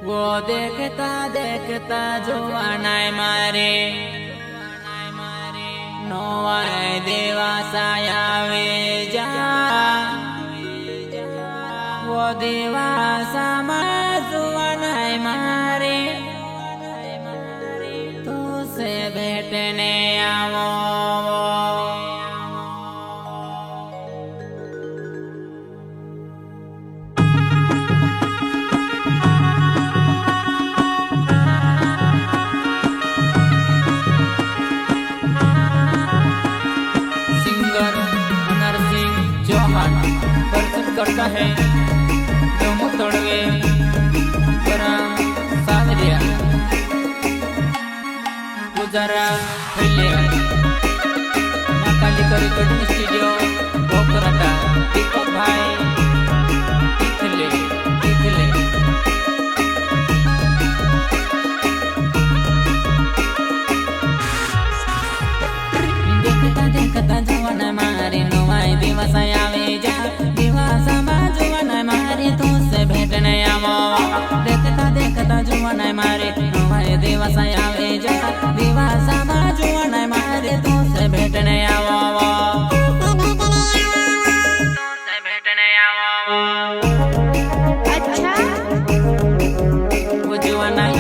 वो देखता देखता जुवानाय मारे नोवाय देवासाय आवे जा वो देवासाમાં जुवानाय मारे तो से भेटने आवो करता है जमू तोड़वे सावरिया गुजारा फैले नाकाली करी कटिंग स्टूडियो बोकराटा दीपक भाई इखले देखता देखता जवाना मारे नोवाय दिवसाय आवे जा भेटने आवो देखता देखता जुवानाय मारे नोवाय दिवसाय आवे जा दिवसाમાં जुवानाय मारे तो से भेटने आवो अच्छा वो जुवानाय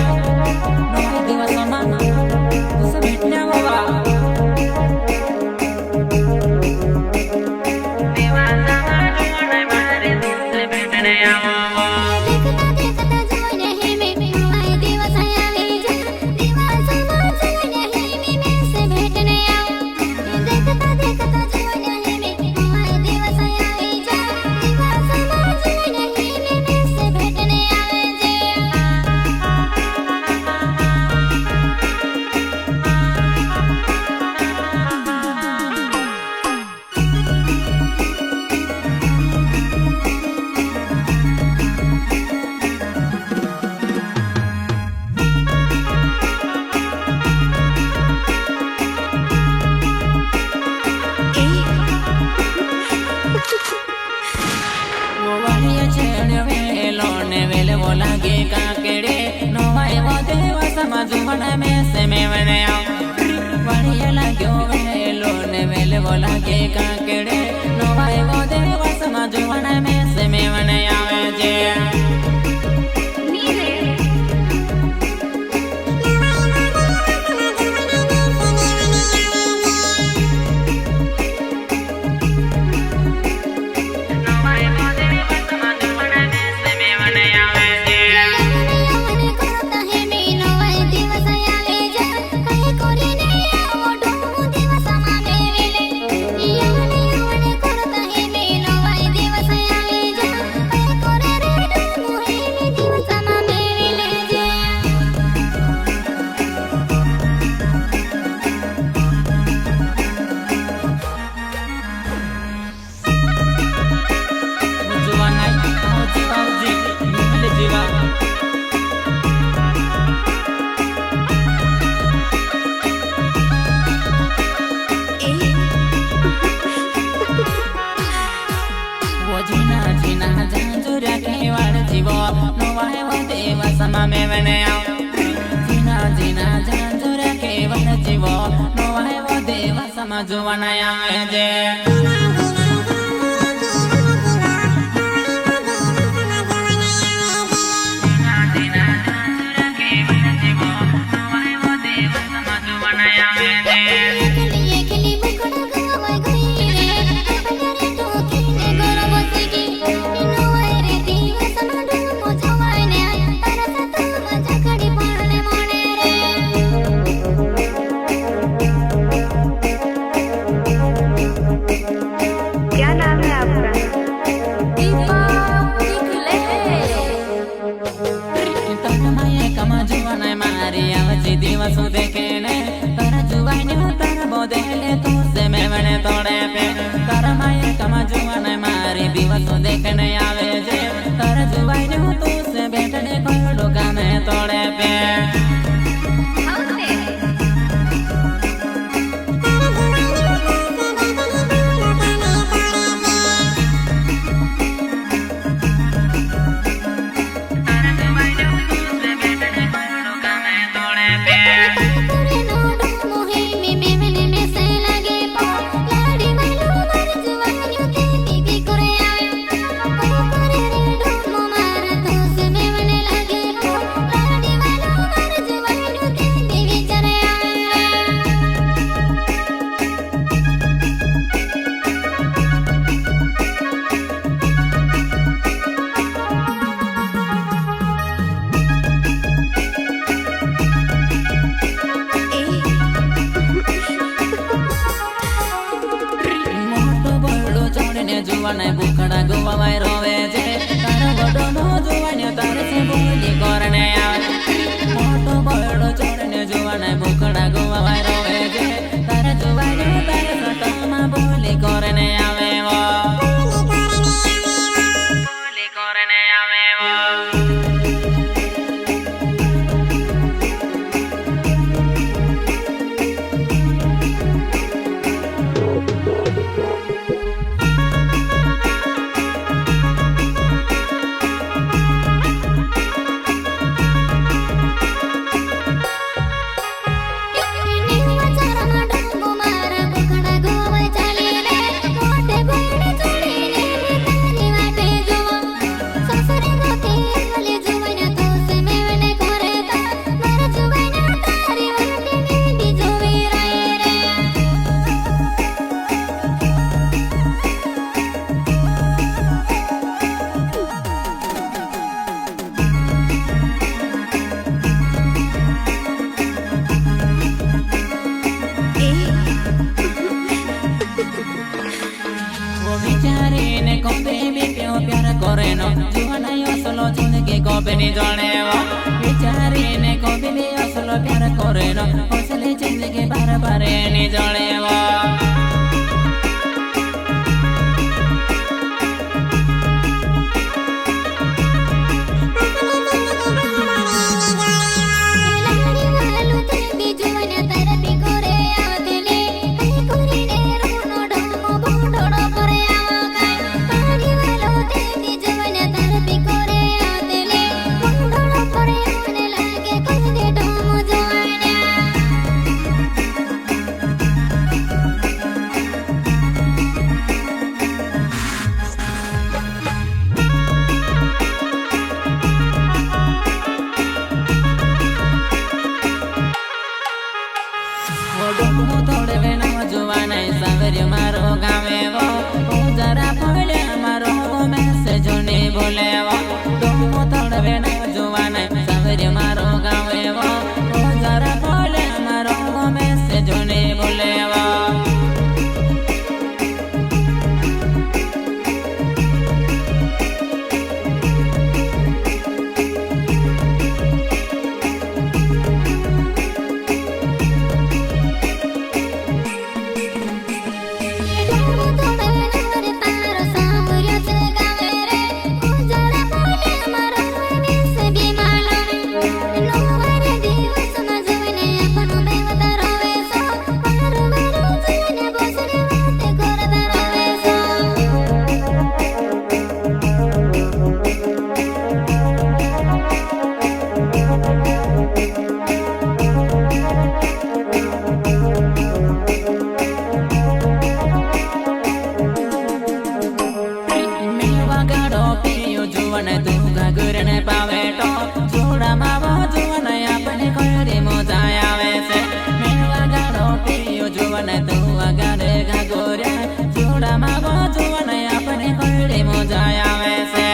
नोवाय दिवसाમાં तो से भेटने आवो दिवसाમાં जुवानाय मारे तो से भेटने आवो लागे काकेड़े नोवाय वो देवसाમાં जुवानाय में से मेवने बढ़िया लाग्यो वेलो ने वेले वो लागे काकेड़े नोवाय वो देवसाમાં जुवानाय में से मेवने आवे जे नोवाय वो देवसाમાં मेवने जीना जीना जांजुरा केवल जीवो नोवाय वो देवसाમાં जुवानाय आवे जे दिवसो देखे ने तारा जुवाने तारा बोदेले तो से मेवने तोड़े पे तारा माये कमा जुवाने मारे दिवसो देखने आवे जे तारा जुवाने तो से बैठने कोई लोगा में तोड़े पे કોબીની જોણે વિચારીને કોબીની અસલો પ્યાર કરે નો અસલી જિંદગી બાર બારે ની જોણે થોડે વેણા જોવાના સાવર્ય મારો ગામે જરા પડે મારો મેસેજ ને બોલે થોડે વેણા જોવાના સાવર્ય મારો ગામે જરા પડે મારો મેસેજ ને બોલે ઘરને પાવેટો જોડામાં જોવાને આપણે કઈ મજા આવે છે મેળવા ગાડો પીયો જોવાને તું ગાડે ગાગોર્યા જોડામાં જોવાને આપણે કઈ મજા આવે છે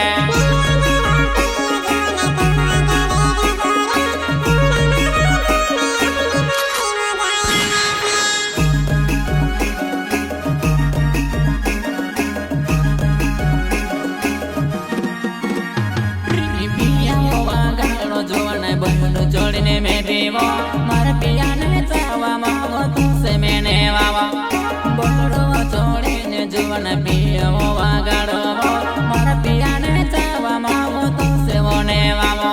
જોડીને મેં પીવો મારા પિયાને ચાવામાં તું સે મેને વાવા બોડો જોડીને જોવાને પીવો વાગાડો મારા પિયાને ચાવામાં તું સે વને વાવો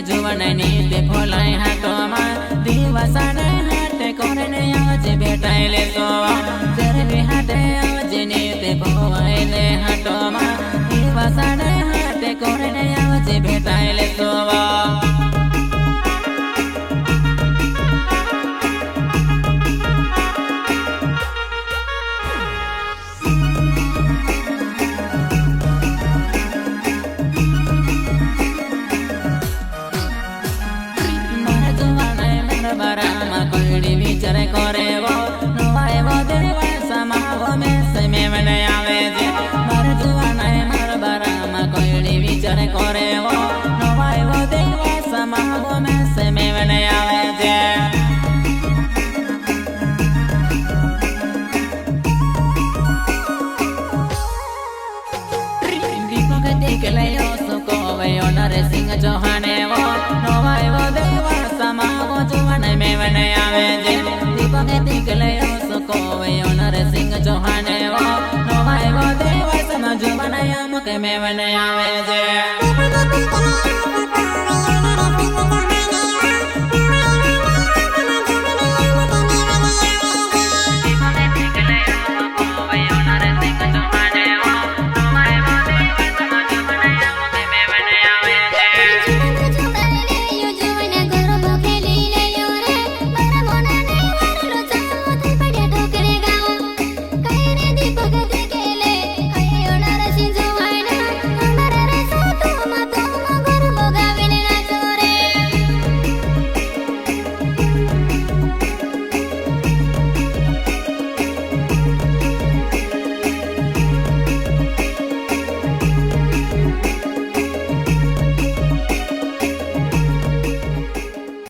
જોવાને નીતે ફોલાય હાટોમાં દિવસાને હાટે કોને આજે બેટાઈ લેતો જરવી હાટે આજે નીતે ફોવાય લે હાટોમાં દિવસાને હાટે કોને આજે બેટાઈ લેતો વિચારે કરે નવાય દેવા સમાવો મેં મને આવે છે મારે જોવાના મારા બારામાં કોઈ વિચારે કરે નવાય દેવા સમાવો મેં મને આવે છે નરેસિંહ ચૌહાણે નવાય દેવા સમાવો જોવાને મેં મને આવે છે દીપકે દીકલે કોવયો નરસિંહ ચૌહાણે નવાય દેવા સમા જોવાને અમુક મેં મને આવે છે